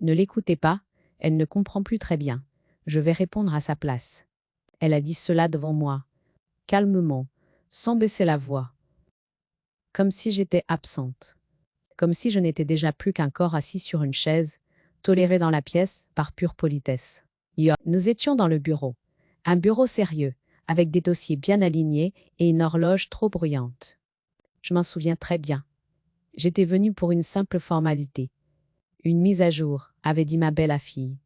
Ne l'écoutez pas, elle ne comprend plus très bien. Je vais répondre à sa place. Elle a dit cela devant moi, calmement, sans baisser la voix. Comme si j'étais absente. Comme si je n'étais déjà plus qu'un corps assis sur une chaise, toléré dans la pièce par pure politesse. Nous étions dans le bureau. Un bureau sérieux, avec des dossiers bien alignés et une horloge trop bruyante. Je m'en souviens très bien. J'étais venue pour une simple formalité. Une mise à jour, avait dit ma belle fille.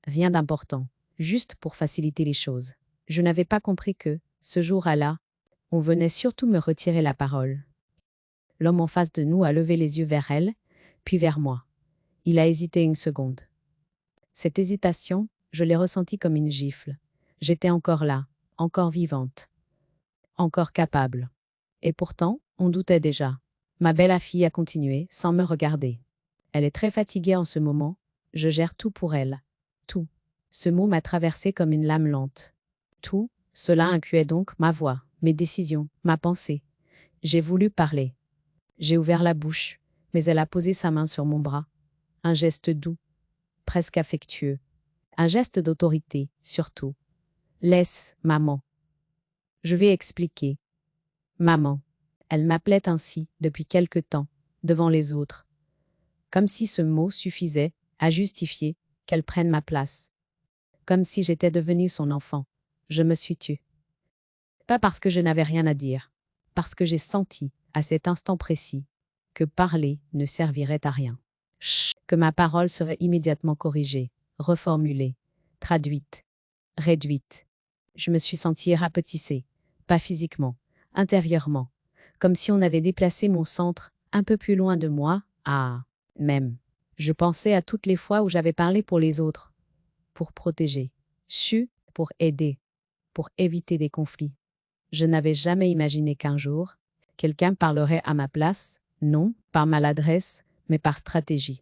Rien d'important, juste pour faciliter les choses. Je n'avais pas compris que, ce jour-là, on venait surtout me retirer la parole. L'homme en face de nous a levé les yeux vers elle, puis vers moi. Il a hésité une seconde. Cette hésitation, je l'ai ressentie comme une gifle. J'étais encore là, encore vivante, encore capable. Et pourtant, on doutait déjà. Ma belle fille a continué, sans me regarder. Elle est très fatiguée en ce moment, je gère tout pour elle. Tout. Ce mot m'a traversé comme une lame lente. Tout, cela incluait donc ma voix, mes décisions, ma pensée. J'ai voulu parler. J'ai ouvert la bouche, mais elle a posé sa main sur mon bras. Un geste doux, presque affectueux. Un geste d'autorité, surtout. Laisse, maman. Je vais expliquer. Maman. Elle m'appelait ainsi, depuis quelque temps, devant les autres. Comme si ce mot suffisait à justifier qu'elle prenne ma place. Comme si j'étais devenue son enfant. Je me suis tue. Pas parce que je n'avais rien à dire, parce que j'ai senti, à cet instant précis, que parler ne servirait à rien. Que ma parole serait immédiatement corrigée, reformulée, traduite, réduite. Je me suis sentie rapetissée, pas physiquement, intérieurement, comme si on avait déplacé mon centre un peu plus loin de moi, même. Je pensais à toutes les fois où j'avais parlé pour les autres, pour protéger, pour aider, pour éviter des conflits. Je n'avais jamais imaginé qu'un jour, quelqu'un parlerait à ma place, non par maladresse, mais par stratégie.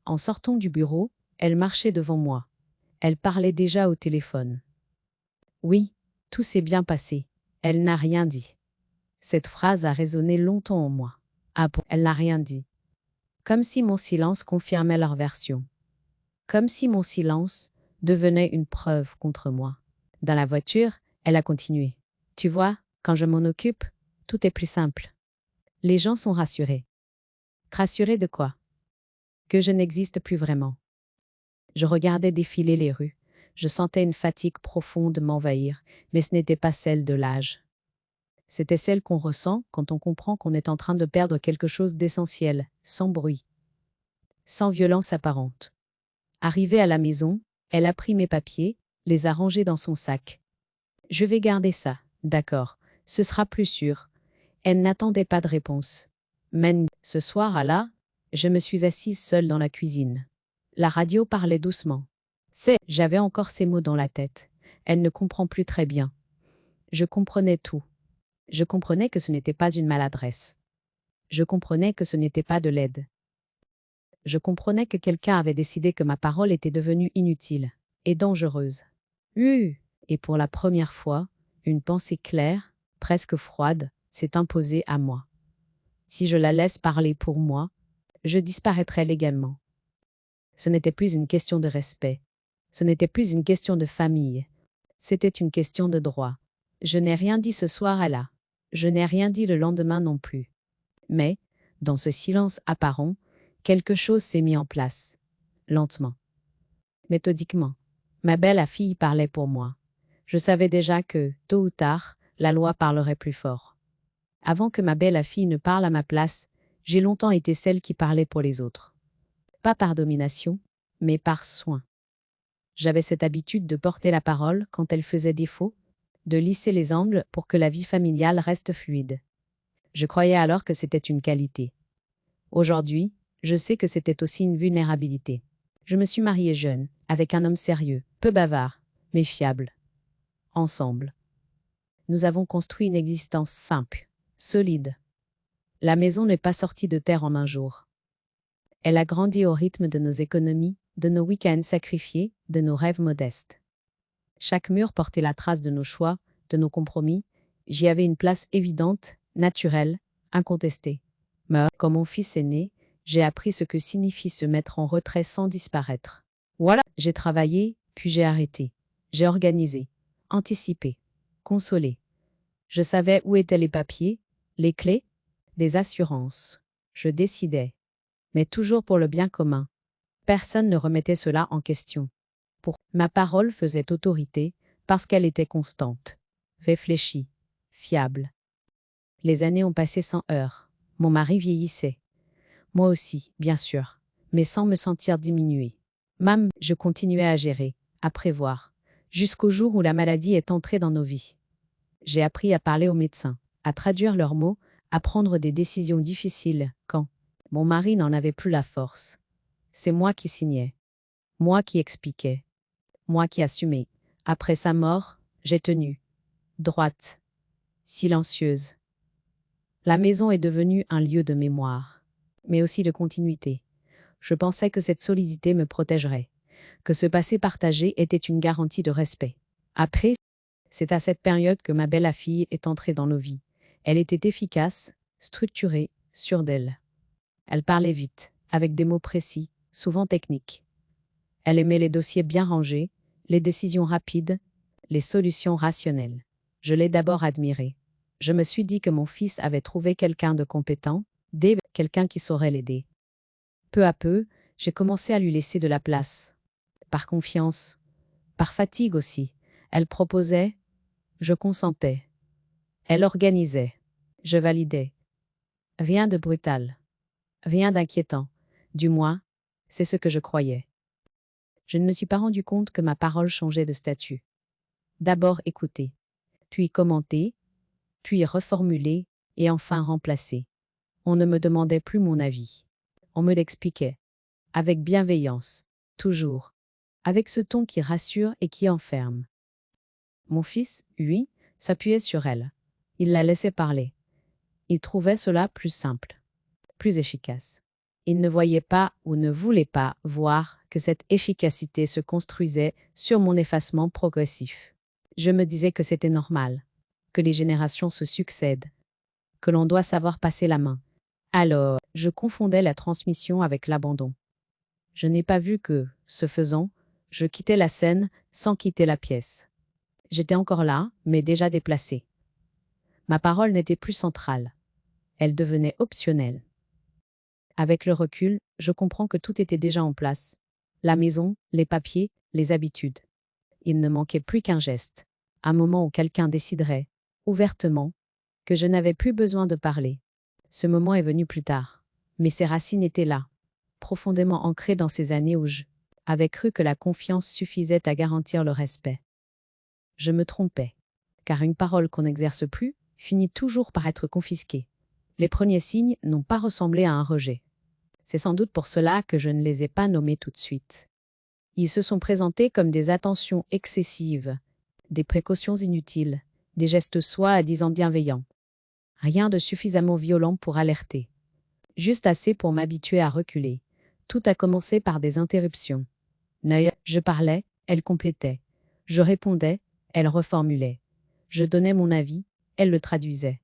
En sortant du bureau, elle marchait devant moi. Elle parlait déjà au téléphone. Oui, tout s'est bien passé. Elle n'a rien dit. Cette phrase a résonné longtemps en moi. Elle n'a rien dit. Comme si mon silence confirmait leur version. Comme si mon silence devenait une preuve contre moi. Dans la voiture, elle a continué. Tu vois, quand je m'en occupe, tout est plus simple. Les gens sont rassurés. Rassurés de quoi? Que je n'existe plus vraiment. Je regardais défiler les rues. Je sentais une fatigue profonde m'envahir, mais ce n'était pas celle de l'âge. C'était celle qu'on ressent quand on comprend qu'on est en train de perdre quelque chose d'essentiel, sans bruit, sans violence apparente. Arrivée à la maison, elle a pris mes papiers, les a rangés dans son sac. Je vais garder ça, d'accord, ce sera plus sûr. Elle n'attendait pas de réponse. Mais ce soir-là, je me suis assise seule dans la cuisine. La radio parlait doucement. J'avais encore ces mots dans la tête. Elle ne comprend plus très bien. Je comprenais tout. Je comprenais que ce n'était pas une maladresse. Je comprenais que ce n'était pas de l'aide. Je comprenais que quelqu'un avait décidé que ma parole était devenue inutile et dangereuse. Et pour la première fois, une pensée claire, presque froide, s'est imposée à moi. Si je la laisse parler pour moi, je disparaîtrai légalement. Ce n'était plus une question de respect. Ce n'était plus une question de famille. C'était une question de droit. Je n'ai rien dit ce soir-là. Je n'ai rien dit le lendemain non plus. Mais, dans ce silence apparent, quelque chose s'est mis en place. Lentement. Méthodiquement. Ma belle fille parlait pour moi. Je savais déjà que, tôt ou tard, la loi parlerait plus fort. Avant que ma belle fille ne parle à ma place, j'ai longtemps été celle qui parlait pour les autres. Pas par domination, mais par soin. J'avais cette habitude de porter la parole quand elle faisait défaut, de lisser les angles pour que la vie familiale reste fluide. Je croyais alors que c'était une qualité. Aujourd'hui, je sais que c'était aussi une vulnérabilité. Je me suis mariée jeune, avec un homme sérieux, peu bavard, mais fiable. Ensemble. Nous avons construit une existence simple, solide. La maison n'est pas sortie de terre en un jour. Elle a grandi au rythme de nos économies, de nos week-ends sacrifiés, de nos rêves modestes. Chaque mur portait la trace de nos choix, de nos compromis. J'y avais une place évidente, naturelle, incontestée. Mais comme mon fils aîné, J'ai appris ce que signifie se mettre en retrait sans disparaître. Voilà, j'ai travaillé, puis j'ai arrêté. J'ai organisé, anticipé, consolé. Je savais où étaient les papiers, les clés, les assurances. Je décidais. Mais toujours pour le bien commun. Personne ne remettait cela en question. Ma parole faisait autorité parce qu'elle était constante, réfléchie, fiable. Les années ont passé sans heurts. Mon mari vieillissait. Moi aussi, bien sûr, mais sans me sentir diminuée. Je continuais à gérer, à prévoir, jusqu'au jour où la maladie est entrée dans nos vies. J'ai appris à parler aux médecins, à traduire leurs mots, à prendre des décisions difficiles quand mon mari n'en avait plus la force. C'est moi qui signais, moi qui expliquais, moi qui assumais. Après sa mort, j'ai tenu, droite, silencieuse. La maison est devenue un lieu de mémoire, mais aussi de continuité. Je pensais que cette solidité me protégerait, que ce passé partagé était une garantie de respect. Après, c'est à cette période que ma belle-fille est entrée dans nos vies. Elle était efficace, structurée, sûre d'elle. Elle parlait vite, avec des mots précis, souvent techniques. Elle aimait les dossiers bien rangés, les décisions rapides, les solutions rationnelles. Je l'ai d'abord admirée. Je me suis dit que mon fils avait trouvé quelqu'un de compétent, quelqu'un qui saurait l'aider. Peu à peu, j'ai commencé à lui laisser de la place. Par confiance, par fatigue aussi. Elle proposait, je consentais. Elle organisait, je validais. Rien de brutal, rien d'inquiétant. Du moins, c'est ce que je croyais. Je ne me suis pas rendu compte que ma parole changeait de statut. D'abord écouter, puis commenter, puis reformuler, et enfin remplacer. On ne me demandait plus mon avis. On me l'expliquait. Avec bienveillance, toujours. Avec ce ton qui rassure et qui enferme. Mon fils, lui, s'appuyait sur elle. Il la laissait parler. Il trouvait cela plus simple, plus efficace. Il ne voyait pas ou ne voulait pas voir que cette efficacité se construisait sur mon effacement progressif. Je me disais que c'était normal, que les générations se succèdent, que l'on doit savoir passer la main. Alors, je confondais la transmission avec l'abandon. Je n'ai pas vu que, ce faisant, je quittais la scène sans quitter la pièce. J'étais encore là, mais déjà déplacée. Ma parole n'était plus centrale. Elle devenait optionnelle. Avec le recul, je comprends que tout était déjà en place. La maison, les papiers, les habitudes. Il ne manquait plus qu'un geste, un moment où quelqu'un déciderait, ouvertement, que je n'avais plus besoin de parler. Ce moment est venu plus tard, mais ses racines étaient là, profondément ancrées dans ces années où je avais cru que la confiance suffisait à garantir le respect. Je me trompais, car une parole qu'on n'exerce plus finit toujours par être confisquée. Les premiers signes n'ont pas ressemblé à un rejet. C'est sans doute pour cela que je ne les ai pas nommés tout de suite. Ils se sont présentés comme des attentions excessives, des précautions inutiles, des gestes soi-disant bienveillants. Rien de suffisamment violent pour alerter. Juste assez pour m'habituer à reculer. Tout a commencé par des interruptions. Je parlais, elle complétait. Je répondais, elle reformulait. Je donnais mon avis, elle le traduisait.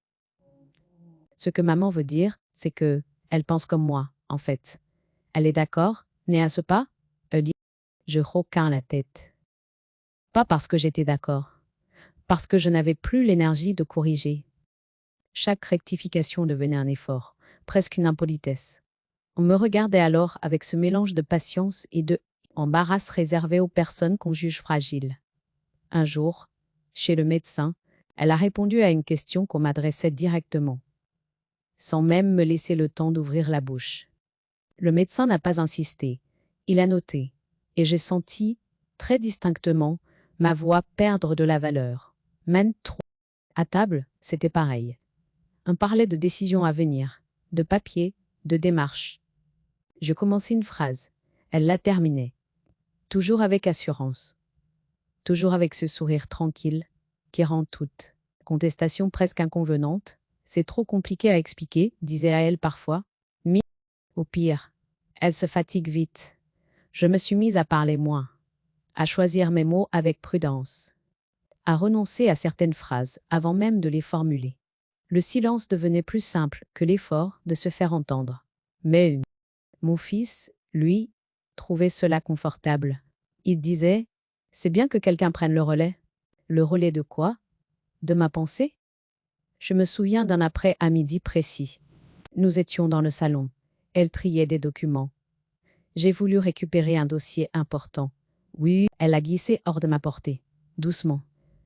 Ce que maman veut dire, c'est que, elle pense comme moi, en fait. Elle est d'accord, n'est-ce pas? Elle dit. Je hoquin la tête. Pas parce que j'étais d'accord. Parce que je n'avais plus l'énergie de corriger. Chaque rectification devenait un effort, presque une impolitesse. On me regardait alors avec ce mélange de patience et de embarras réservé aux personnes qu'on juge fragiles. Un jour, chez le médecin, elle a répondu à une question qu'on m'adressait directement, sans même me laisser le temps d'ouvrir la bouche. Le médecin n'a pas insisté, il a noté, et j'ai senti, très distinctement, ma voix perdre de la valeur. Même trop. À table, c'était pareil. On parlait de décisions à venir, de papier, de démarches. Je commençais une phrase, elle la terminait. Toujours avec assurance. Toujours avec ce sourire tranquille, qui rend toute contestation presque inconvenante. C'est trop compliqué à expliquer, disait à elle parfois. Mais, au pire, elle se fatigue vite. Je me suis mise à parler moins, à choisir mes mots avec prudence, à renoncer à certaines phrases avant même de les formuler. Le silence devenait plus simple que l'effort de se faire entendre. Mais Mon fils, lui, trouvait cela confortable. Il disait, c'est bien que quelqu'un prenne le relais. Le relais de quoi? De ma pensée? Je me souviens d'un après-midi précis. Nous étions dans le salon. Elle triait des documents. J'ai voulu récupérer un dossier important. Oui, elle a glissé hors de ma portée. Doucement.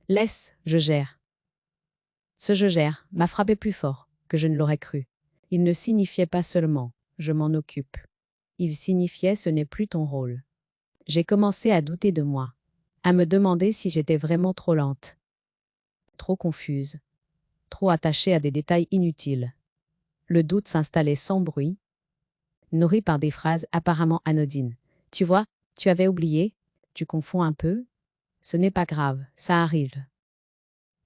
Laisse, je gère. Ce je gère m'a frappé plus fort que je ne l'aurais cru. Il ne signifiait pas seulement je m'en occupe. Il signifiait ce n'est plus ton rôle. J'ai commencé à douter de moi, à me demander si j'étais vraiment trop lente, trop confuse, trop attachée à des détails inutiles. Le doute s'installait sans bruit, nourri par des phrases apparemment anodines. Tu vois, tu avais oublié, tu confonds un peu, ce n'est pas grave, ça arrive.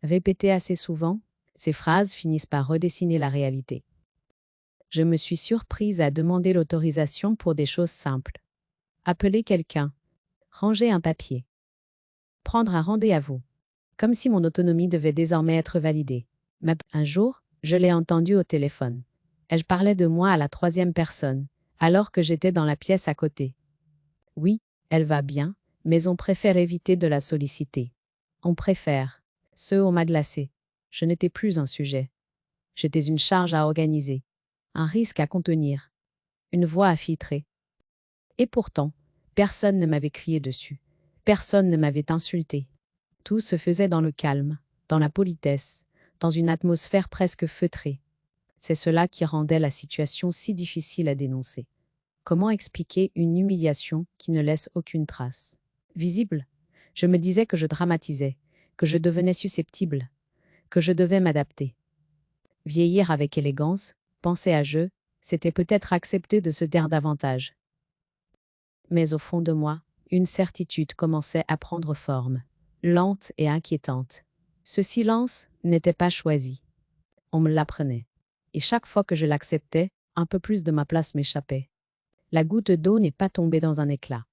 Répétées assez souvent, ces phrases finissent par redessiner la réalité. Je me suis surprise à demander l'autorisation pour des choses simples. Appeler quelqu'un, ranger un papier, prendre un rendez-vous, comme si mon autonomie devait désormais être validée. Mais un jour, je l'ai entendue au téléphone. Elle parlait de moi à la troisième personne, alors que j'étais dans la pièce à côté. Oui, elle va bien, mais on préfère éviter de la solliciter. On préfère. On m'a glacé. Je n'étais plus un sujet. J'étais une charge à organiser, un risque à contenir, une voix à filtrer. Et pourtant, personne ne m'avait crié dessus. Personne ne m'avait insulté. Tout se faisait dans le calme, dans la politesse, dans une atmosphère presque feutrée. C'est cela qui rendait la situation si difficile à dénoncer. Comment expliquer une humiliation qui ne laisse aucune trace visible? Je me disais que je dramatisais, que je devenais susceptible, que je devais m'adapter. Vieillir avec élégance, penser à je, c'était peut-être accepter de se taire davantage. Mais au fond de moi, une certitude commençait à prendre forme, lente et inquiétante. Ce silence n'était pas choisi. On me l'apprenait. Et chaque fois que je l'acceptais, un peu plus de ma place m'échappait. La goutte d'eau n'est pas tombée dans un éclat.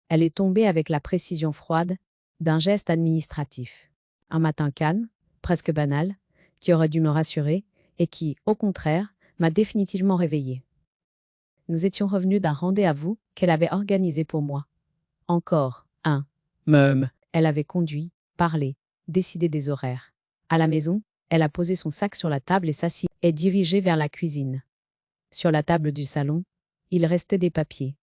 Elle est tombée avec la précision froide d'un geste administratif. Un matin calme, presque banal, qui aurait dû me rassurer et qui, au contraire, m'a définitivement réveillée. Nous étions revenus d'un rendez-vous qu'elle avait organisé pour moi. Encore un. Même. Elle avait conduit, parlé, décidé des horaires. À la maison, elle a posé son sac sur la table et s'assit et dirigée vers la cuisine. Sur la table du salon, il restait des papiers,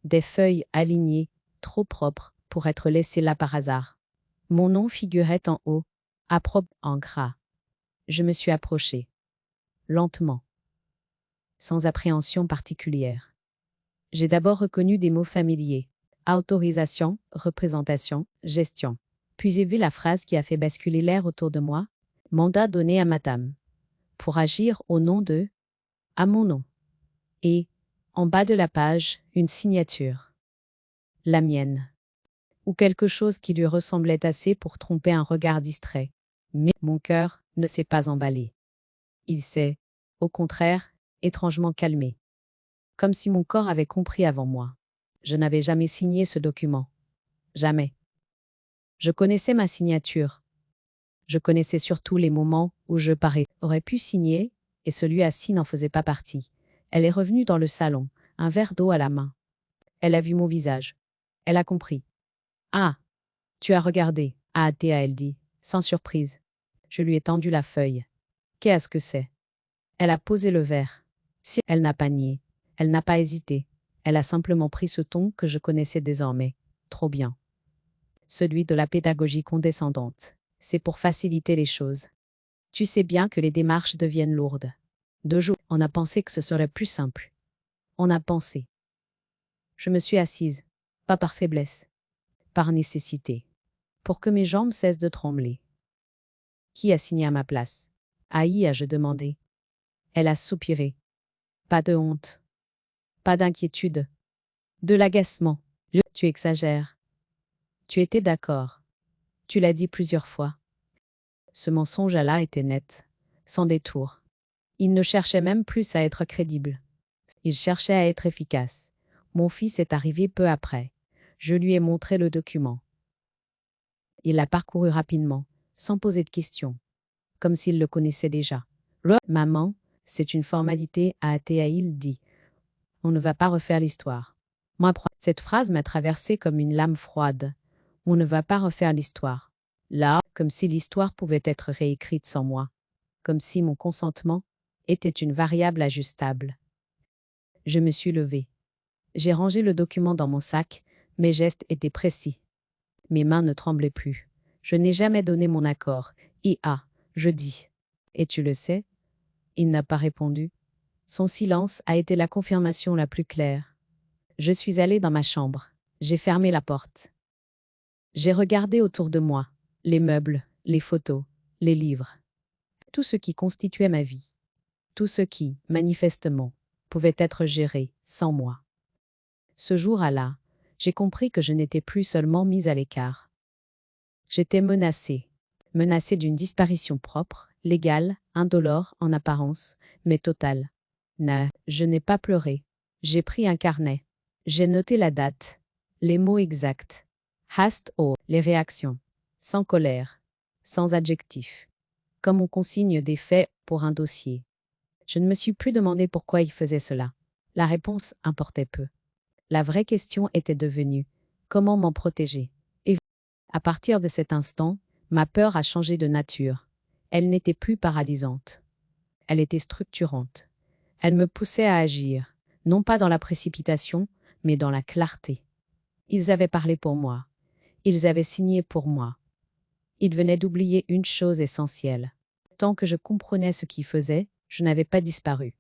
des feuilles alignées, trop propres pour être laissées là par hasard. Mon nom figurait en haut, à propre en gras. Je me suis approchée, lentement, sans appréhension particulière. J'ai d'abord reconnu des mots familiers. Autorisation, représentation, gestion. Puis j'ai vu la phrase qui a fait basculer l'air autour de moi. Mandat donné à madame. Pour agir au nom de, à mon nom. Et, en bas de la page, une signature. La mienne. Ou quelque chose qui lui ressemblait assez pour tromper un regard distrait. Mais mon cœur ne s'est pas emballé. Il s'est, au contraire, étrangement calmé. Comme si mon corps avait compris avant moi. Je n'avais jamais signé ce document. Jamais. Je connaissais ma signature. Je connaissais surtout les moments où je aurais pu signer, et celui assis n'en faisait pas partie. Elle est revenue dans le salon, un verre d'eau à la main. Elle a vu mon visage. Elle a compris. Ah, tu as regardé, a-t-elle dit, sans surprise. Je lui ai tendu la feuille. Qu'est-ce que c'est? Elle a posé le verre. Si elle n'a pas nié, elle n'a pas hésité. Elle a simplement pris ce ton que je connaissais désormais. Trop bien. Celui de la pédagogie condescendante. C'est pour faciliter les choses. Tu sais bien que les démarches deviennent lourdes. 2 jours, on a pensé que ce serait plus simple. On a pensé. Je me suis assise, pas par faiblesse, par nécessité, pour que mes jambes cessent de trembler. Qui a signé à ma place? Aïe, ai-je demandé. Elle a soupiré. Pas de honte. Pas d'inquiétude. De l'agacement. Tu exagères. Tu étais d'accord. Tu l'as dit plusieurs fois. Ce mensonge-là était net, sans détour. Il ne cherchait même plus à être crédible. Il cherchait à être efficace. Mon fils est arrivé peu après. Je lui ai montré le document. Il l'a parcouru rapidement, sans poser de questions, comme s'il le connaissait déjà. Maman, c'est une formalité, a-t-il dit. On ne va pas refaire l'histoire. Moi, cette phrase m'a traversée comme une lame froide. On ne va pas refaire l'histoire. Là, comme si l'histoire pouvait être réécrite sans moi. Comme si mon consentement était une variable ajustable. Je me suis levée. J'ai rangé le document dans mon sac, mes gestes étaient précis. Mes mains ne tremblaient plus. Je n'ai jamais donné mon accord. Je dis. Et tu le sais? Il n'a pas répondu. Son silence a été la confirmation la plus claire. Je suis allée dans ma chambre. J'ai fermé la porte. J'ai regardé autour de moi, les meubles, les photos, les livres. Tout ce qui constituait ma vie. Tout ce qui, manifestement, pouvait être géré sans moi. Ce jour-là, j'ai compris que je n'étais plus seulement mise à l'écart. J'étais menacée. Menacée d'une disparition propre, légale, indolore en apparence, mais totale. Je n'ai pas pleuré. J'ai pris un carnet. J'ai noté la date, les mots exacts. Les réactions. Sans colère, sans adjectif. Comme on consigne des faits pour un dossier. Je ne me suis plus demandé pourquoi il faisait cela. La réponse importait peu. La vraie question était devenue comment m'en protéger. Et à partir de cet instant, ma peur a changé de nature. Elle n'était plus paralysante. Elle était structurante. Elle me poussait à agir, non pas dans la précipitation, mais dans la clarté. Ils avaient parlé pour moi. Ils avaient signé pour moi. Ils venaient d'oublier une chose essentielle. Tant que je comprenais ce qu'ils faisaient, je n'avais pas disparu.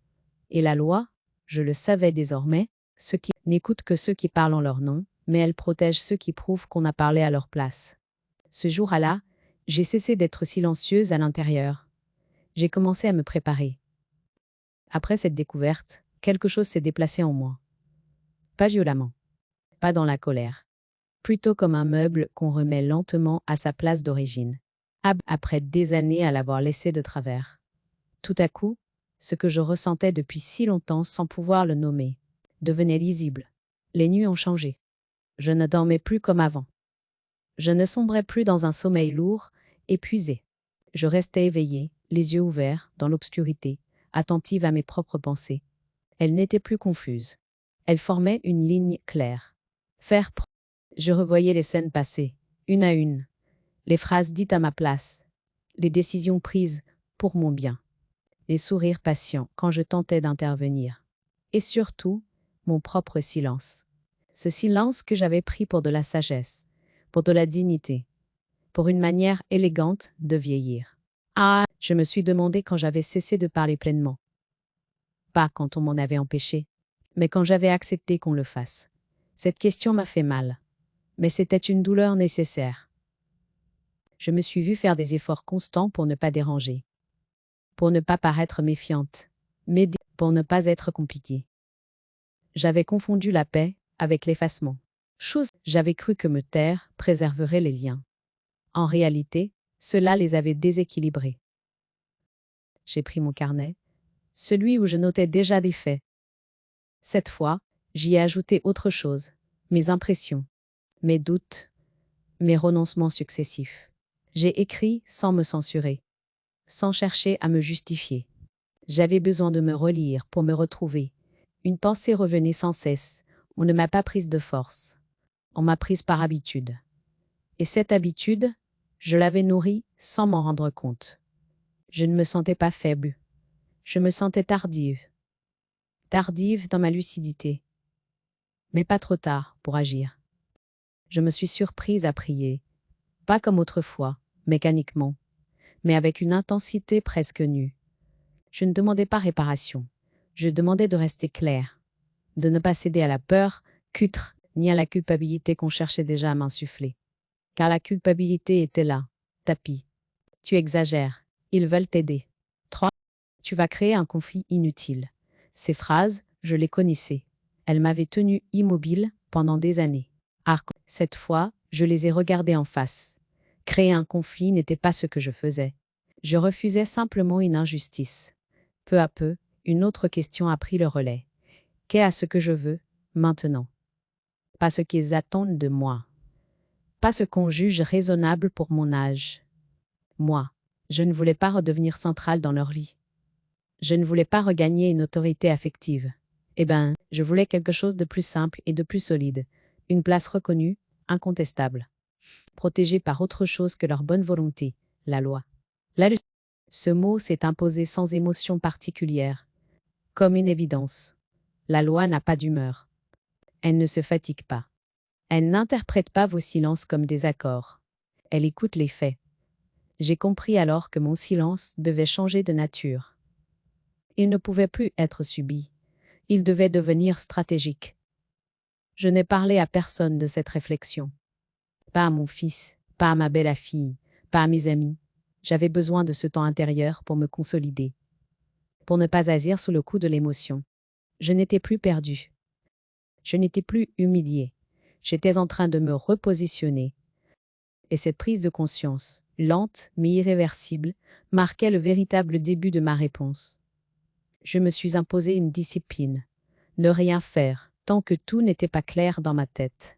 Et la loi, je le savais désormais, ceux qui n'écoutent que ceux qui parlent en leur nom, mais elle protège ceux qui prouvent qu'on a parlé à leur place. Ce jour-là, j'ai cessé d'être silencieuse à l'intérieur. J'ai commencé à me préparer. Après cette découverte, quelque chose s'est déplacé en moi. Pas violemment. Pas dans la colère. Plutôt comme un meuble qu'on remet lentement à sa place d'origine. Après des années à l'avoir laissé de travers. Tout à coup, ce que je ressentais depuis si longtemps sans pouvoir le nommer, devenait lisible. Les nuits ont changé. Je ne dormais plus comme avant. Je ne sombrais plus dans un sommeil lourd, épuisé. Je restais éveillée, les yeux ouverts, dans l'obscurité, attentive à mes propres pensées. Elles n'étaient plus confuses. Elles formaient une ligne claire. Je revoyais les scènes passées, une à une, les phrases dites à ma place, les décisions prises pour mon bien, les sourires patients quand je tentais d'intervenir. Et surtout, mon propre silence. Ce silence que j'avais pris pour de la sagesse, pour de la dignité, pour une manière élégante de vieillir. Je me suis demandé quand j'avais cessé de parler pleinement. Pas quand on m'en avait empêché, mais quand j'avais accepté qu'on le fasse. Cette question m'a fait mal, mais c'était une douleur nécessaire. Je me suis vue faire des efforts constants pour ne pas déranger, pour ne pas paraître méfiante, mais pour ne pas être compliquée. J'avais confondu la paix avec l'effacement. J'avais cru que me taire préserverait les liens. En réalité, cela les avait déséquilibrés. J'ai pris mon carnet, celui où je notais déjà des faits. Cette fois, j'y ai ajouté autre chose, mes impressions, mes doutes, mes renoncements successifs. J'ai écrit sans me censurer, sans chercher à me justifier. J'avais besoin de me relire pour me retrouver. Une pensée revenait sans cesse. On ne m'a pas prise de force. On m'a prise par habitude. Et cette habitude, je l'avais nourrie sans m'en rendre compte. Je ne me sentais pas faible. Je me sentais tardive. Tardive dans ma lucidité. Mais pas trop tard pour agir. Je me suis surprise à prier. Pas comme autrefois, mécaniquement, mais avec une intensité presque nue. Je ne demandais pas réparation. Je demandais de rester clair, de ne pas céder à la peur, cutre, ni à la culpabilité qu'on cherchait déjà à m'insuffler. Car la culpabilité était là, tapis. Tu exagères, ils veulent t'aider. 3. Tu vas créer un conflit inutile. Ces phrases, je les connaissais. Elles m'avaient tenue immobile pendant des années. Cette fois, je les ai regardées en face. Créer un conflit n'était pas ce que je faisais. Je refusais simplement une injustice. Peu à peu, une autre question a pris le relais. Qu'est-ce que je veux, maintenant? Pas ce qu'ils attendent de moi. Pas ce qu'on juge raisonnable pour mon âge. Moi, je ne voulais pas redevenir centrale dans leur lit. Je ne voulais pas regagner une autorité affective. Eh ben, je voulais quelque chose de plus simple et de plus solide. Une place reconnue, incontestable. Protégée par autre chose que leur bonne volonté, la loi. Là, ce mot s'est imposé sans émotion particulière, comme une évidence. La loi n'a pas d'humeur. Elle ne se fatigue pas. Elle n'interprète pas vos silences comme des accords. Elle écoute les faits. J'ai compris alors que mon silence devait changer de nature. Il ne pouvait plus être subi. Il devait devenir stratégique. Je n'ai parlé à personne de cette réflexion. Pas à mon fils, pas à ma belle-fille, pas à mes amis. J'avais besoin de ce temps intérieur pour me consolider, pour ne pas agir sous le coup de l'émotion. Je n'étais plus perdue. Je n'étais plus humiliée. J'étais en train de me repositionner. Et cette prise de conscience, lente mais irréversible, marquait le véritable début de ma réponse. Je me suis imposé une discipline. Ne rien faire, tant que tout n'était pas clair dans ma tête.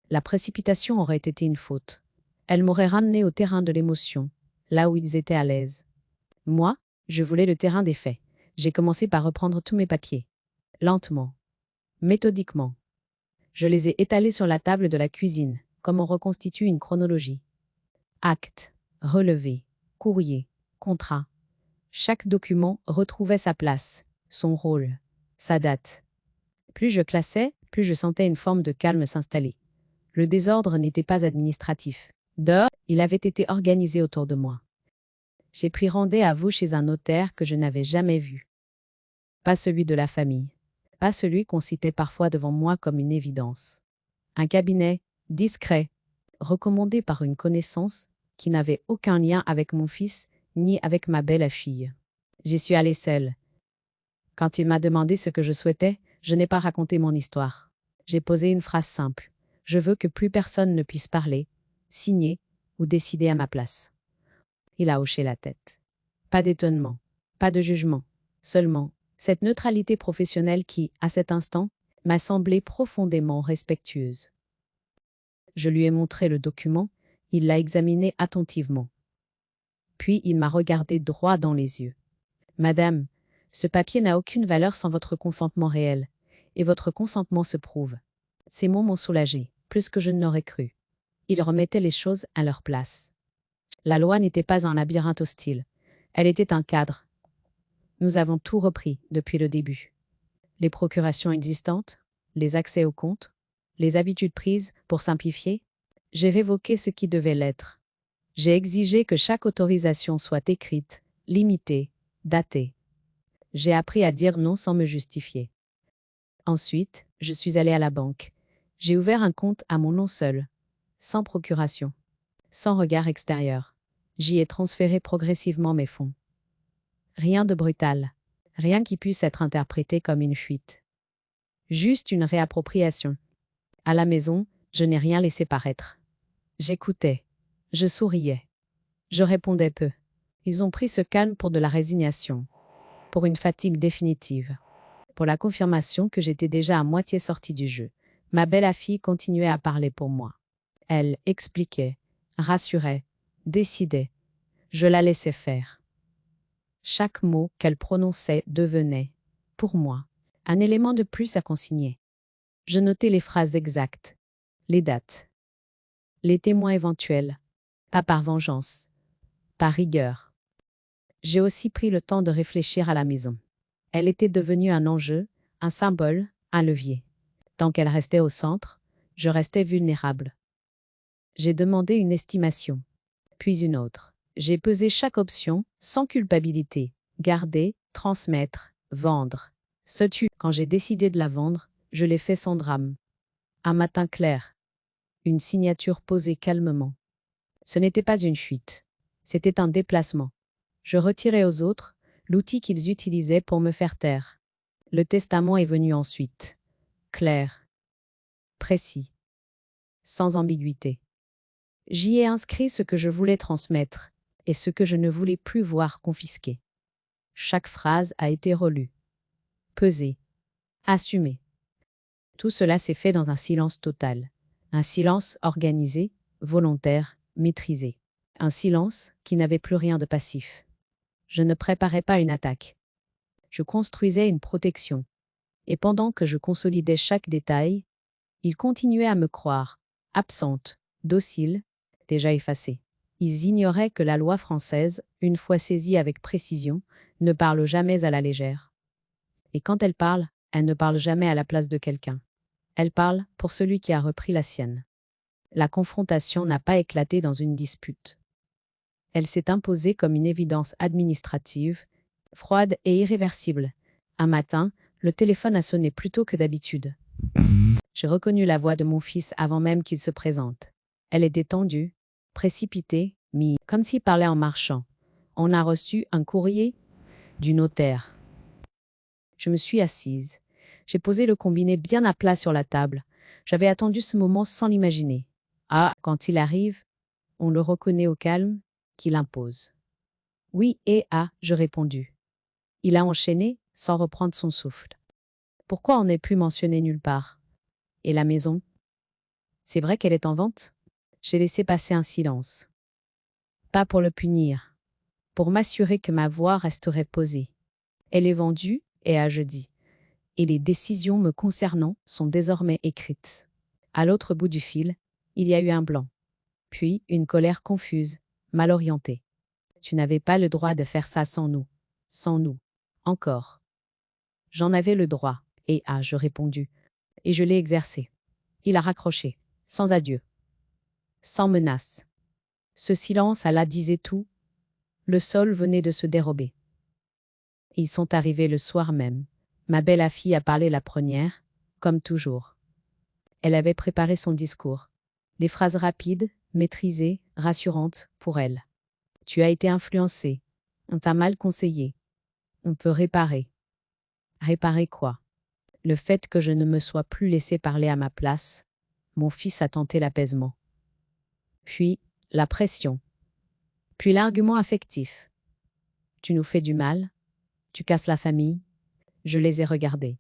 La précipitation aurait été une faute. Elle m'aurait ramené au terrain de l'émotion, là où ils étaient à l'aise. Moi, je voulais le terrain des faits. J'ai commencé par reprendre tous mes papiers. Lentement. Méthodiquement. Je les ai étalés sur la table de la cuisine, comme on reconstitue une chronologie. Actes, relevés, courrier, contrat. Chaque document retrouvait sa place, son rôle, sa date. Plus je classais, plus je sentais une forme de calme s'installer. Le désordre n'était pas administratif. Il avait été organisé autour de moi. J'ai pris rendez-vous chez un notaire que je n'avais jamais vu. Pas celui de la famille. Pas celui qu'on citait parfois devant moi comme une évidence. Un cabinet, discret, recommandé par une connaissance qui n'avait aucun lien avec mon fils ni avec ma belle-fille. J'y suis allée seule. Quand il m'a demandé ce que je souhaitais, je n'ai pas raconté mon histoire. J'ai posé une phrase simple. Je veux que plus personne ne puisse parler, signer ou décider à ma place. Il a hoché la tête. Pas d'étonnement, pas de jugement, seulement cette neutralité professionnelle qui, à cet instant, m'a semblé profondément respectueuse. Je lui ai montré le document, il l'a examiné attentivement. Puis il m'a regardé droit dans les yeux. Madame, ce papier n'a aucune valeur sans votre consentement réel, et votre consentement se prouve. Ces mots m'ont soulagé, plus que je ne l'aurais cru. Ils remettaient les choses à leur place. La loi n'était pas un labyrinthe hostile, elle était un cadre. Nous avons tout repris depuis le début. Les procurations existantes, les accès aux comptes, les habitudes prises pour simplifier. J'ai révoqué ce qui devait l'être. J'ai exigé que chaque autorisation soit écrite, limitée, datée. J'ai appris à dire non sans me justifier. Ensuite, je suis allée à la banque. J'ai ouvert un compte à mon nom seul, sans procuration, sans regard extérieur. J'y ai transféré progressivement mes fonds. Rien de brutal, rien qui puisse être interprété comme une fuite. Juste une réappropriation. À la maison, je n'ai rien laissé paraître. J'écoutais. Je souriais. Je répondais peu. Ils ont pris ce calme pour de la résignation, pour une fatigue définitive, pour la confirmation que j'étais déjà à moitié sortie du jeu. Ma belle-fille continuait à parler pour moi. Elle expliquait, rassurait, décidait. Je la laissais faire. Chaque mot qu'elle prononçait devenait, pour moi, un élément de plus à consigner. Je notais les phrases exactes, les dates, les témoins éventuels, pas par vengeance, par rigueur. J'ai aussi pris le temps de réfléchir à la maison. Elle était devenue un enjeu, un symbole, un levier. Tant qu'elle restait au centre, je restais vulnérable. J'ai demandé une estimation, puis une autre. J'ai pesé chaque option, sans culpabilité. Garder, transmettre, vendre. Quand j'ai décidé de la vendre, je l'ai fait sans drame. Un matin clair. Une signature posée calmement. Ce n'était pas une fuite. C'était un déplacement. Je retirais aux autres l'outil qu'ils utilisaient pour me faire taire. Le testament est venu ensuite. Clair. Précis. Sans ambiguïté. J'y ai inscrit ce que je voulais transmettre et ce que je ne voulais plus voir confisqué. Chaque phrase a été relue, pesée, assumée. Tout cela s'est fait dans un silence total. Un silence organisé, volontaire, maîtrisé. Un silence qui n'avait plus rien de passif. Je ne préparais pas une attaque. Je construisais une protection. Et pendant que je consolidais chaque détail, ils continuaient à me croire, absente, docile, déjà effacée. Ils ignoraient que la loi française, une fois saisie avec précision, ne parle jamais à la légère. Et quand elle ne parle jamais à la place de quelqu'un. Elle parle pour celui qui a repris la sienne. La confrontation n'a pas éclaté dans une dispute. Elle s'est imposée comme une évidence administrative, froide et irréversible. Un matin, le téléphone a sonné plus tôt que d'habitude. J'ai reconnu la voix de mon fils avant même qu'il se présente. Elle était tendue, précipitée, comme s'il parlait en marchant. On a reçu un courrier du notaire. Je me suis assise. J'ai posé le combiné bien à plat sur la table. J'avais attendu ce moment sans l'imaginer. Ah, quand il arrive, on le reconnaît au calme qu'il impose. Oui et ah, je répondis. Il a enchaîné sans reprendre son souffle. Pourquoi on n'est plus mentionné nulle part? Et la maison? C'est vrai qu'elle est en vente? J'ai laissé passer un silence. Pas pour le punir, pour m'assurer que ma voix resterait posée. Elle est vendue et à jeudi. Et les décisions me concernant sont désormais écrites. À l'autre bout du fil, il y a eu un blanc. Puis une colère confuse, mal orientée. Tu n'avais pas le droit de faire ça sans nous. Sans nous. Encore. J'en avais le droit. Et ah, je répondis. Et je l'ai exercé. Il a raccroché. Sans adieu. Sans menace. Ce silence à là disait tout. Le sol venait de se dérober. Ils sont arrivés le soir même. Ma belle fille a parlé la première, comme toujours. Elle avait préparé son discours. Des phrases rapides, maîtrisées, rassurantes pour elle. Tu as été influencé. On t'a mal conseillé. On peut réparer. Réparer quoi? Le fait que je ne me sois plus laissé parler à ma place. Mon fils a tenté l'apaisement. Puis, la pression. Puis l'argument affectif. Tu nous fais du mal. Tu casses la famille. Je les ai regardés.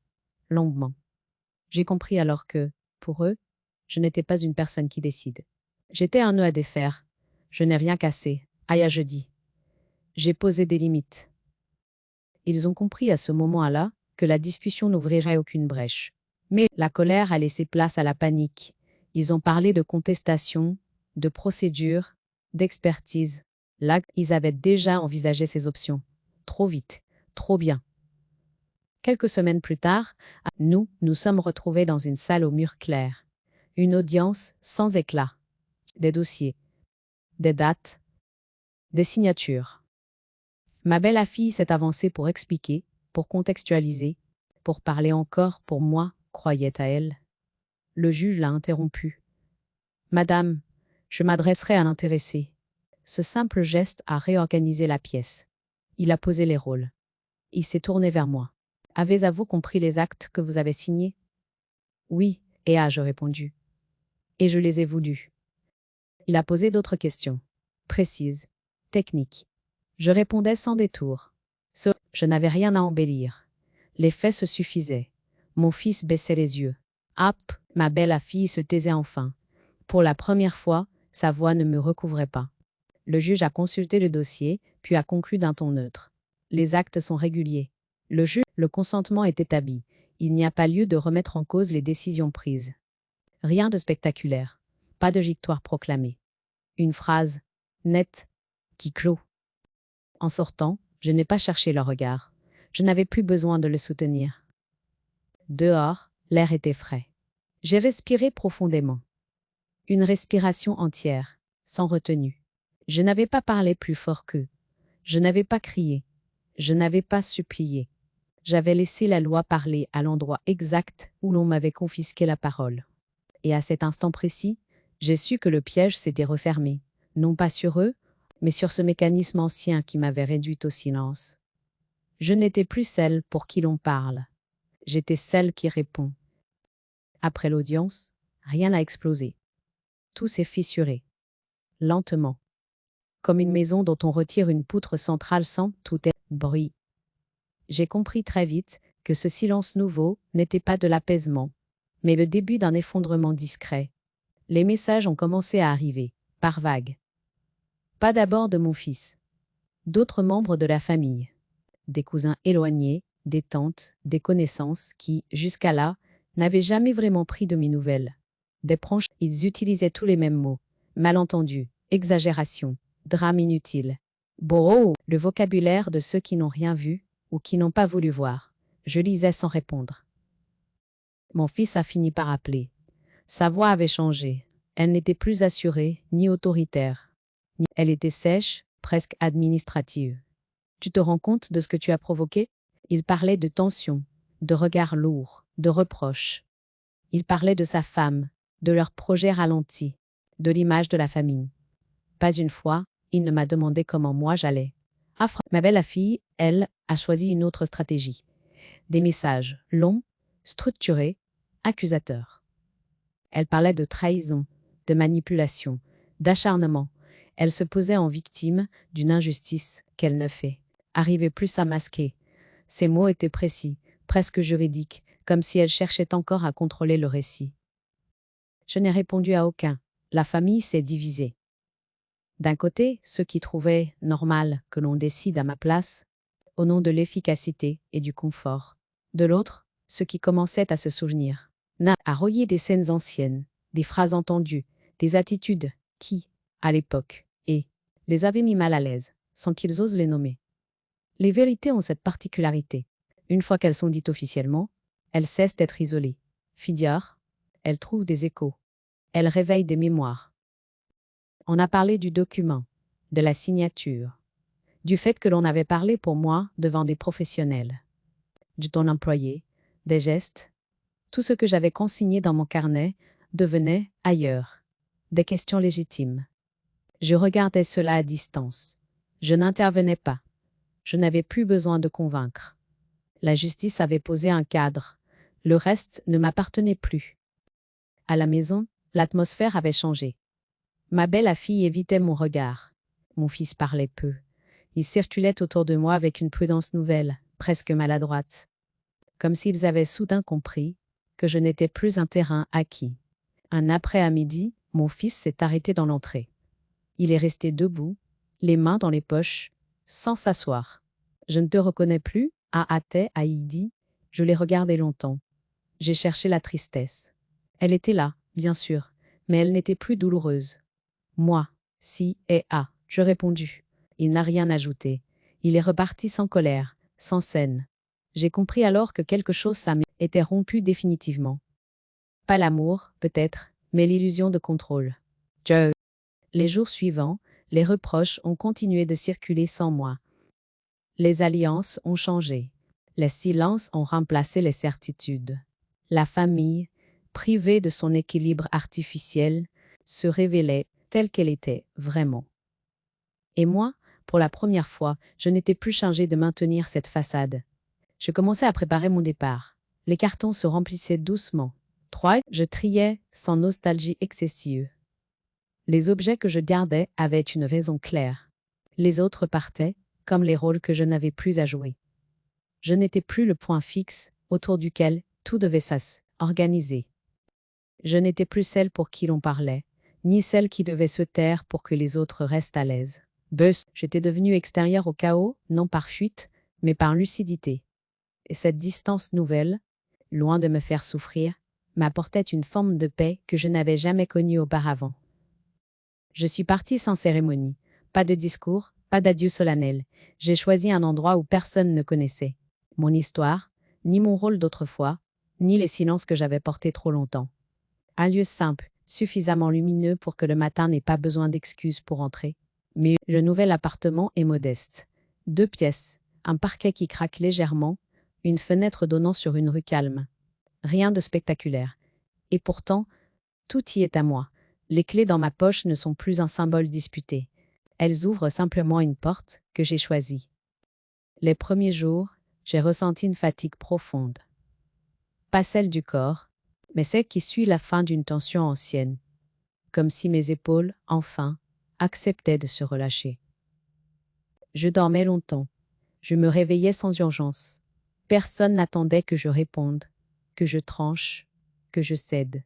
Longuement. J'ai compris alors que, pour eux, je n'étais pas une personne qui décide. J'étais un nœud à défaire. Je n'ai rien cassé. Aïe, je dis. J'ai posé des limites. Ils ont compris à ce moment-là que la discussion n'ouvrirait aucune brèche. Mais la colère a laissé place à la panique. Ils ont parlé de contestation, de procédure, d'expertise. Là, ils avaient déjà envisagé ces options. Trop vite, trop bien. Quelques semaines plus tard, nous sommes retrouvés dans une salle au mur clair. Une audience sans éclat. Des dossiers. Des dates. Des signatures. Ma belle fille s'est avancée pour expliquer, pour contextualiser, pour parler encore pour moi, croyait à elle. Le juge l'a interrompue. Madame, je m'adresserai à l'intéressé. Ce simple geste a réorganisé la pièce. Il a posé les rôles. Il s'est tourné vers moi. Avez-vous compris les actes que vous avez signés? Oui, et je répondu. Et je les ai voulus. Il a posé d'autres questions. Précises. Techniques. Je répondais sans détour. Je n'avais rien à embellir. Les faits se suffisaient. Mon fils baissait les yeux. Hop, ma belle fille se taisait enfin. Pour la première fois, sa voix ne me recouvrait pas. Le juge a consulté le dossier, puis a conclu d'un ton neutre. Les actes sont réguliers. Le consentement est établi. Il n'y a pas lieu de remettre en cause les décisions prises. Rien de spectaculaire. Pas de victoire proclamée. Une phrase, nette, qui clôt. En sortant, je n'ai pas cherché leur regard. Je n'avais plus besoin de le soutenir. Dehors, l'air était frais. J'ai respiré profondément. Une respiration entière, sans retenue. Je n'avais pas parlé plus fort qu'eux. Je n'avais pas crié. Je n'avais pas supplié. J'avais laissé la loi parler à l'endroit exact où l'on m'avait confisqué la parole. Et à cet instant précis, j'ai su que le piège s'était refermé, non pas sur eux, mais sur ce mécanisme ancien qui m'avait réduite au silence. Je n'étais plus celle pour qui l'on parle. J'étais celle qui répond. Après l'audience, rien n'a explosé. Tout s'est fissuré. Lentement. Comme une maison dont on retire une poutre centrale sans tout est bruit. J'ai compris très vite que ce silence nouveau n'était pas de l'apaisement, mais le début d'un effondrement discret. Les messages ont commencé à arriver, par vagues. Pas d'abord de mon fils. D'autres membres de la famille. Des cousins éloignés, des tantes, des connaissances qui, jusqu'à là, n'avaient jamais vraiment pris de mes nouvelles. Des proches, ils utilisaient tous les mêmes mots. Malentendu, exagération, drame inutile. Bon, le vocabulaire de ceux qui n'ont rien vu ou qui n'ont pas voulu voir. Je lisais sans répondre. Mon fils a fini par appeler. Sa voix avait changé. Elle n'était plus assurée, ni autoritaire. Elle était sèche, presque administrative. Tu te rends compte de ce que tu as provoqué? Il parlait de tension, de regards lourds, de reproches. Il parlait de sa femme, de leurs projets ralentis, de l'image de la famille. Pas une fois, il ne m'a demandé comment moi j'allais. Ma belle-fille, elle, a choisi une autre stratégie. Des messages longs, structurés, accusateurs. Elle parlait de trahison, de manipulation, d'acharnement. Elle se posait en victime d'une injustice qu'elle ne fait. Arrivait plus à masquer. Ses mots étaient précis, presque juridiques, comme si elle cherchait encore à contrôler le récit. Je n'ai répondu à aucun. La famille s'est divisée. D'un côté, ceux qui trouvaient normal que l'on décide à ma place, au nom de l'efficacité et du confort. De l'autre, ceux qui commençaient à se souvenir, à relier des scènes anciennes, des phrases entendues, des attitudes qui, à l'époque, les avaient mis mal à l'aise, sans qu'ils osent les nommer. Les vérités ont cette particularité. Une fois qu'elles sont dites officiellement, elles cessent d'être isolées. Fidiard, elles trouvent des échos. Elles réveillent des mémoires. On a parlé du document, de la signature, du fait que l'on avait parlé pour moi devant des professionnels, du ton employé, des gestes. Tout ce que j'avais consigné dans mon carnet devenait, ailleurs, des questions légitimes. Je regardais cela à distance. Je n'intervenais pas. Je n'avais plus besoin de convaincre. La justice avait posé un cadre. Le reste ne m'appartenait plus. À la maison, l'atmosphère avait changé. Ma belle-fille évitait mon regard. Mon fils parlait peu. Il circulait autour de moi avec une prudence nouvelle, presque maladroite. Comme s'ils avaient soudain compris que je n'étais plus un terrain acquis. Un après-midi, mon fils s'est arrêté dans l'entrée. Il est resté debout, les mains dans les poches, sans s'asseoir. Je ne te reconnais plus, a-t-elle dit. Je l'ai regardé longtemps. J'ai cherché la tristesse. Elle était là, bien sûr, mais elle n'était plus douloureuse. Moi, si et je répondu. Il n'a rien ajouté. Il est reparti sans colère, sans scène. J'ai compris alors que quelque chose était rompu définitivement. Pas l'amour, peut-être, mais l'illusion de contrôle. Joe. Les jours suivants, les reproches ont continué de circuler sans moi. Les alliances ont changé. Les silences ont remplacé les certitudes. La famille, privée de son équilibre artificiel, se révélait telle qu'elle était vraiment. Et moi, pour la première fois, je n'étais plus chargé de maintenir cette façade. Je commençais à préparer mon départ. Les cartons se remplissaient doucement. Je triais sans nostalgie excessive. Les objets que je gardais avaient une raison claire. Les autres partaient, comme les rôles que je n'avais plus à jouer. Je n'étais plus le point fixe autour duquel tout devait s'organiser. Je n'étais plus celle pour qui l'on parlait, ni celle qui devait se taire pour que les autres restent à l'aise. J'étais devenue extérieure au chaos, non par fuite, mais par lucidité. Et cette distance nouvelle, loin de me faire souffrir, m'apportait une forme de paix que je n'avais jamais connue auparavant. Je suis partie sans cérémonie, pas de discours, pas d'adieu solennel. J'ai choisi un endroit où personne ne connaissait mon histoire, ni mon rôle d'autrefois, ni les silences que j'avais portés trop longtemps. Un lieu simple, suffisamment lumineux pour que le matin n'ait pas besoin d'excuses pour entrer. Mais le nouvel appartement est modeste. 2 pièces, un parquet qui craque légèrement, une fenêtre donnant sur une rue calme. Rien de spectaculaire. Et pourtant, tout y est à moi. Les clés dans ma poche ne sont plus un symbole disputé. Elles ouvrent simplement une porte que j'ai choisie. Les premiers jours, j'ai ressenti une fatigue profonde. Pas celle du corps, mais celle qui suit la fin d'une tension ancienne. Comme si mes épaules, enfin, acceptaient de se relâcher. Je dormais longtemps. Je me réveillais sans urgence. Personne n'attendait que je réponde, que je tranche, que je cède.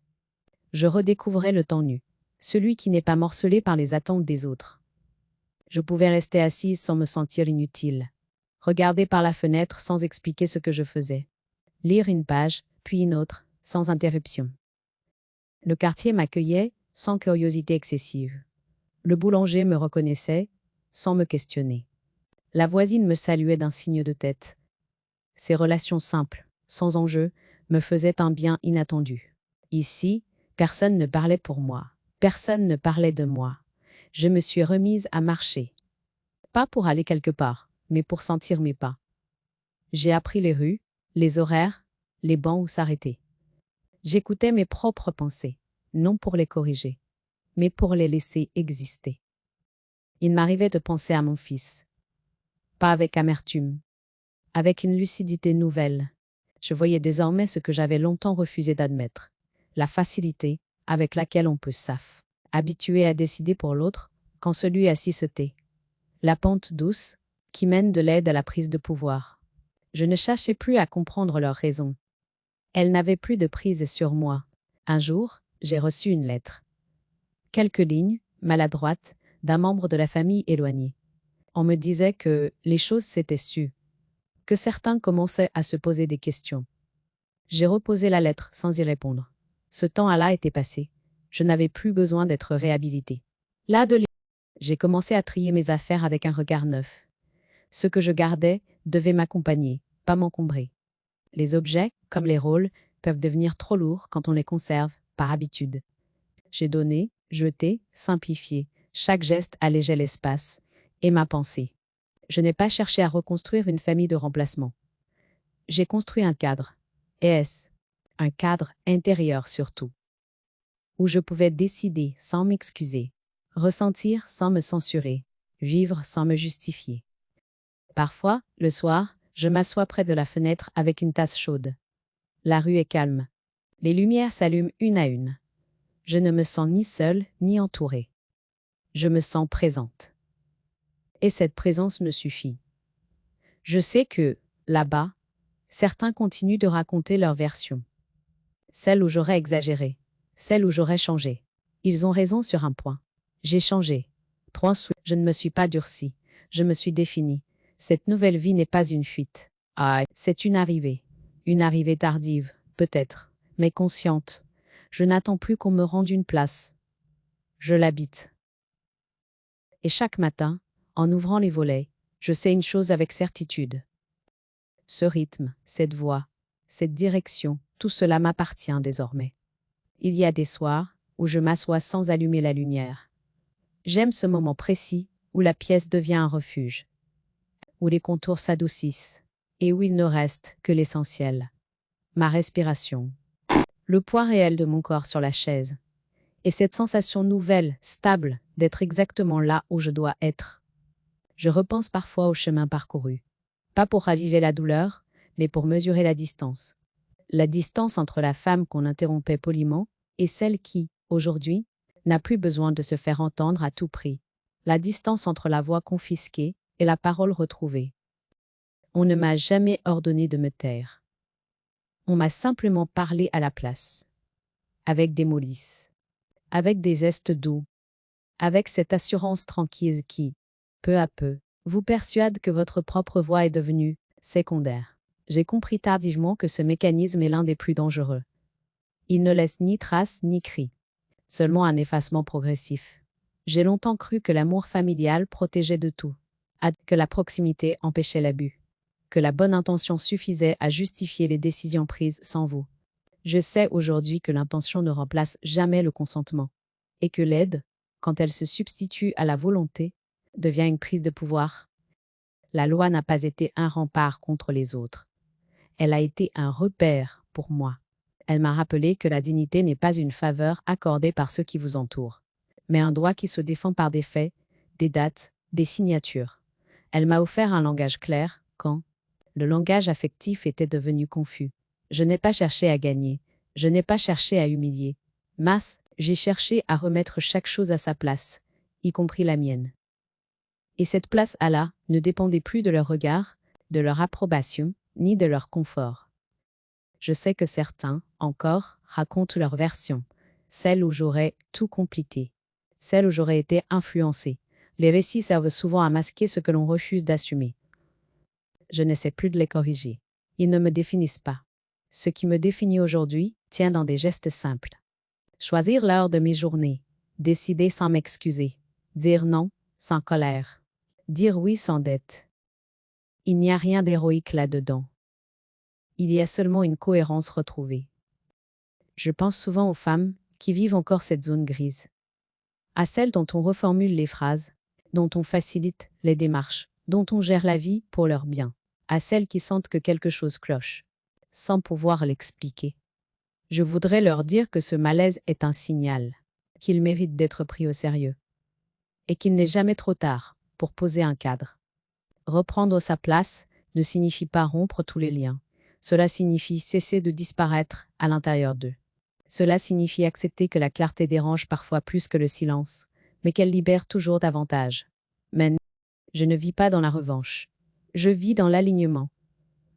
Je redécouvrais le temps nu, celui qui n'est pas morcelé par les attentes des autres. Je pouvais rester assise sans me sentir inutile. regarder par la fenêtre sans expliquer ce que je faisais, lire une page, puis une autre, sans interruption. Le quartier m'accueillait sans curiosité excessive. Le boulanger me reconnaissait sans me questionner. La voisine me saluait d'un signe de tête. Ces relations simples, sans enjeu, me faisaient un bien inattendu. Ici, personne ne parlait pour moi. Personne ne parlait de moi. Je me suis remise à marcher. Pas pour aller quelque part, mais pour sentir mes pas. J'ai appris les rues, les horaires, les bancs où s'arrêter. J'écoutais mes propres pensées, non pour les corriger, mais pour les laisser exister. Il m'arrivait de penser à mon fils. Pas avec amertume, avec une lucidité nouvelle. Je voyais désormais ce que j'avais longtemps refusé d'admettre. La facilité avec laquelle on peut habitué à décider pour l'autre quand celui-ci se tait. La pente douce qui mène de l'aide à la prise de pouvoir. Je ne cherchais plus à comprendre leurs raisons. Elles n'avaient plus de prise sur moi. Un jour, j'ai reçu une lettre. Quelques lignes, maladroites, d'un membre de la famille éloigné. On me disait que les choses s'étaient sues, que certains commençaient à se poser des questions. J'ai reposé la lettre sans y répondre. Ce temps-là était passé. Je n'avais plus besoin d'être réhabilité. J'ai commencé à trier mes affaires avec un regard neuf. Ce que je gardais devait m'accompagner, pas m'encombrer. Les objets, comme les rôles, peuvent devenir trop lourds quand on les conserve, par habitude. J'ai donné, jeté, simplifié. Chaque geste allégeait l'espace et ma pensée. Je n'ai pas cherché à reconstruire une famille de remplacement. J'ai construit un cadre. Un cadre intérieur surtout. Où je pouvais décider sans m'excuser, ressentir sans me censurer, vivre sans me justifier. Parfois, le soir, je m'assois près de la fenêtre avec une tasse chaude. La rue est calme. Les lumières s'allument une à une. Je ne me sens ni seule ni entourée. Je me sens présente. Et cette présence me suffit. Je sais que, là-bas, certains continuent de raconter leur version. Celle où j'aurais exagéré, celle où j'aurais changé. Ils ont raison sur un point. J'ai changé. Je ne me suis pas durcie. Je me suis définie. Cette nouvelle vie n'est pas une fuite. C'est une arrivée tardive, peut-être, mais consciente. Je n'attends plus qu'on me rende une place. Je l'habite. Et chaque matin, en ouvrant les volets, je sais une chose avec certitude. Ce rythme, cette voix, cette direction, tout cela m'appartient désormais. Il y a des soirs où je m'assois sans allumer la lumière. J'aime ce moment précis où la pièce devient un refuge, où les contours s'adoucissent et où il ne reste que l'essentiel. Ma respiration, le poids réel de mon corps sur la chaise, et cette sensation nouvelle, stable, d'être exactement là où je dois être. Je repense parfois au chemin parcouru, pas pour raviver la douleur, mais pour mesurer la distance. La distance entre la femme qu'on interrompait poliment et celle qui, aujourd'hui, n'a plus besoin de se faire entendre à tout prix. La distance entre la voix confisquée et la parole retrouvée. On ne m'a jamais ordonné de me taire. On m'a simplement parlé à la place. Avec des mots lisses. Avec des gestes doux. Avec cette assurance tranquille qui, peu à peu, vous persuade que votre propre voix est devenue secondaire. J'ai compris tardivement que ce mécanisme est l'un des plus dangereux. Il ne laisse ni trace ni cri, seulement un effacement progressif. J'ai longtemps cru que l'amour familial protégeait de tout, que la proximité empêchait l'abus, que la bonne intention suffisait à justifier les décisions prises sans vous. Je sais aujourd'hui que l'intention ne remplace jamais le consentement, et que l'aide, quand elle se substitue à la volonté, devient une prise de pouvoir. La loi n'a pas été un rempart contre les autres. Elle a été un repère pour moi. Elle m'a rappelé que la dignité n'est pas une faveur accordée par ceux qui vous entourent, mais un droit qui se défend par des faits, des dates, des signatures. Elle m'a offert un langage clair quand le langage affectif était devenu confus. Je n'ai pas cherché à gagner, je n'ai pas cherché à humilier. J'ai cherché à remettre chaque chose à sa place, y compris la mienne. Et cette place-là ne dépendait plus de leur regard, de leur approbation, ni de leur confort. Je sais que certains, encore, racontent leur version, celle où j'aurais tout compliqué, celle où j'aurais été influencé. Les récits servent souvent à masquer ce que l'on refuse d'assumer. je n'essaie plus de les corriger. Ils ne me définissent pas. Ce qui me définit aujourd'hui tient dans des gestes simples. Choisir l'heure de mes journées, décider sans m'excuser, dire non sans colère, dire oui sans dette. Il n'y a rien d'héroïque là-dedans. Il y a seulement une cohérence retrouvée. Je pense souvent aux femmes qui vivent encore cette zone grise. À celles dont on reformule les phrases, dont on facilite les démarches, dont on gère la vie pour leur bien. À celles qui sentent que quelque chose cloche, sans pouvoir l'expliquer. Je voudrais leur dire que ce malaise est un signal, qu'il mérite d'être pris au sérieux, et qu'il n'est jamais trop tard pour poser un cadre. Reprendre sa place ne signifie pas rompre tous les liens. Cela signifie cesser de disparaître à l'intérieur d'eux. Cela signifie accepter que la clarté dérange parfois plus que le silence, mais qu'elle libère toujours davantage. Mais je ne vis pas dans la revanche. Je vis dans l'alignement.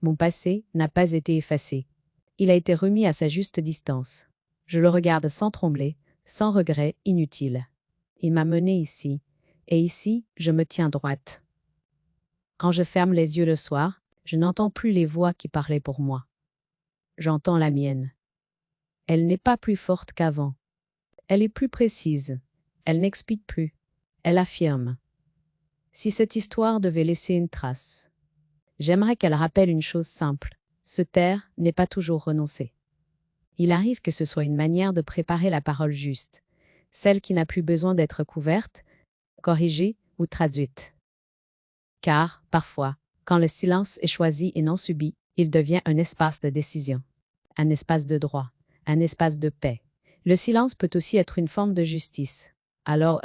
Mon passé n'a pas été effacé. Il a été remis à sa juste distance. Je le regarde sans trembler, sans regret inutile. Il m'a menée ici, et ici, je me tiens droite. Quand je ferme les yeux le soir, je n'entends plus les voix qui parlaient pour moi. J'entends la mienne. Elle n'est pas plus forte qu'avant. Elle est plus précise. Elle n'explique plus. Elle affirme. Si cette histoire devait laisser une trace, j'aimerais qu'elle rappelle une chose simple. Se taire n'est pas toujours renoncer. Il arrive que ce soit une manière de préparer la parole juste, celle qui n'a plus besoin d'être couverte, corrigée ou traduite. Car, parfois, quand le silence est choisi et non subi, il devient un espace de décision, un espace de droit, un espace de paix. Le silence peut aussi être une forme de justice. Alors,